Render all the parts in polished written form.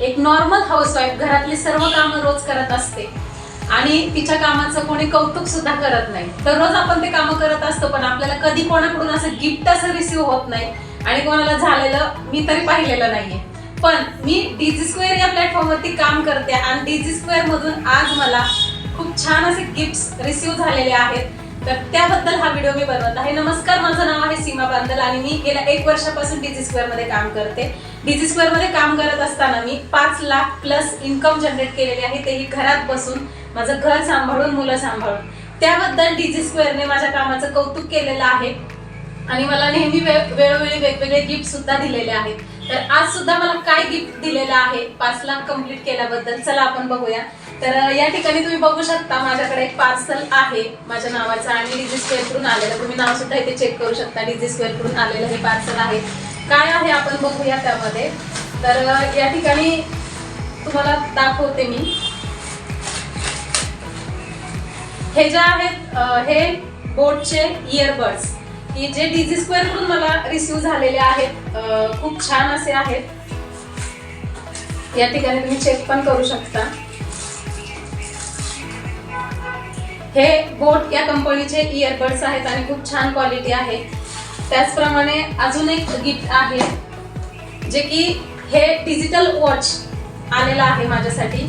एक normal housewife घरातली सर्व कामं रोज करत असते आणि तिच्या कामाचं कोणी कौतुक सुद्धा करत नाही. दररोज आपण ते कामं करत असतो, पण आपल्याला कधी कोणाकडून असं गिफ्ट असं रिसीव्ह होत नाही आणि कोणाला झालेलं मी तरी पाहिलेलं नाहीये. पण मी डीजी स्क्वेअर या प्लॅटफॉर्मवरती काम करते आणि डीजी स्क्वेअर मधून आज मला खूप छान असे गिफ्ट्स रिसीव्ह झालेले आहेत. तर त्याबद्दल हा व्हिडिओ मी बनवत आहे. नमस्कार, माझं नाव आहे सीमा बांदल आणि मी गेल्या 1 वर्षापासून डीजी स्क्वेअर मध्ये काम करते. डीजी स्क्वेअर मध्ये काम करत असताना मी 5 लाख प्लस इन्कम जनरेट केलेली आहे, तेही घरात बसून, माझं घर सांभाळून, मुलं सांभाळून. त्याबद्दल डीजी स्क्वेअरने माझ्या कामाचं कौतुक केलेलं आहे आणि मला नेहमी वेळोवेळी वेगवेगळे गिफ्ट सुद्धा दिलेले आहेत. तर आज सुद्धा मला काय गिफ्ट दिलेलं आहे 5 लाख कंप्लीट केल्याबद्दल, चला आपण बघूया. तर या ठिकाणी तुम्ही बघू शकता माझ्याकडे एक पार्सल आहे माझ्या नावाचं आणि डीजी स्क्वेअर कडून आलेलं. तुम्ही नाव सुद्धा इथे चेक करू शकता. डीजी स्क्वेअर कडून आलेलं हे पार्सल आहे. काय आहे आपण बघूया त्यामध्ये. तर या ठिकाणी तुम्हाला दाखवते मी. हे जे आहेत हे बोटचे इयरबड्स की जे डीजी स्क्वेअर कडून मला रिसीव्ह झालेले आहेत. खूप छान असे आहेत. या ठिकाणी तुम्ही चेक पण करू शकता. हे बोट या कंपनीचे इयरबड्स आहेत आणि खूप छान क्वालिटी आहे. त्याचप्रमाणे अजून एक गिफ्ट आहे जे की हे डिजिटल वॉच आलेला आहे माझ्यासाठी.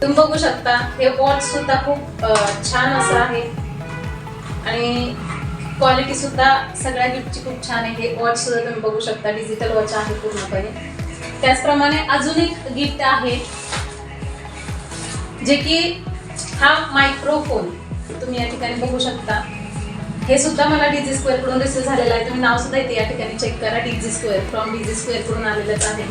तुम्ही बघू शकता हे वॉच सुद्धा खूप छान असं आहे आणि क्वालिटी सुद्धा सगळ्या गिफ्टची खूप छान आहे. हे वॉच सुद्धा तुम्ही बघू शकता, डिजिटल वॉच आहे पूर्णपणे. त्याचप्रमाणे अजून एक गिफ्ट आहे जे की हा मायक्रोफोन तुम्ही या ठिकाणी बघू शकता. हे सुद्धा मला डीजी स्क्वेअर कडून रिसीव्ह झालेलं आहे. तुम्ही नाव सुद्धा इथे या ठिकाणी चेक करा. डीजी स्क्वेअर, फ्रॉम डीजी स्क्वेअर कडून आलेलंच आहे.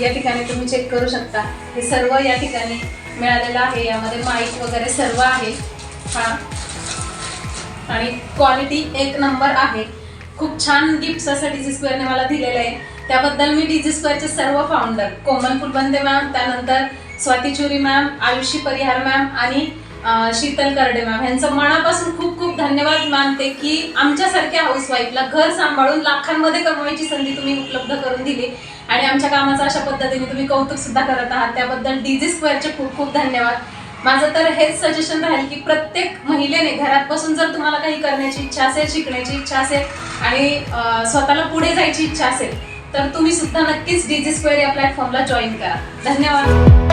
या ठिकाणी तुम्ही चेक करू शकता. हे सर्व या ठिकाणी मिळालेलं आहे. यामध्ये माईक वगैरे सर्व आहे. हा आणि क्वालिटी 1 नंबर आहे. खूप छान गिफ्ट्स असं डीजी स्क्वेअरने मला दिलेलं आहे. त्याबद्दल मी डीजी स्क्वेअरचे सर्व फाउंडर कोमल फुलबंदे मॅम, त्यानंतर स्वाती चुरी मॅम, आयुषी परिहार मॅम आणि शीतल करडे मॅम यांचं मनापासून खूप खूप धन्यवाद मानते की आमच्यासारख्या हाऊसवाईफला घर सांभाळून लाखांमध्ये कमवायची संधी तुम्ही उपलब्ध करून दिली आणि आमच्या कामाचं अशा पद्धतीने तुम्ही कौतुक सुद्धा करत आहात. त्याबद्दल डीजी स्क्वेअरचे खूप खूप धन्यवाद. माझं तर हेच सजेशन राहील की प्रत्येक महिलेने घरात बसून जर तुम्हाला काही करण्याची इच्छा असेल, शिकण्याची इच्छा असेल आणि स्वतःला पुढे जायची इच्छा असेल तर तुम्ही सुद्धा नक्कीच डीजी स्क्वेअर या प्लॅटफॉर्मला जॉईन करा. धन्यवाद.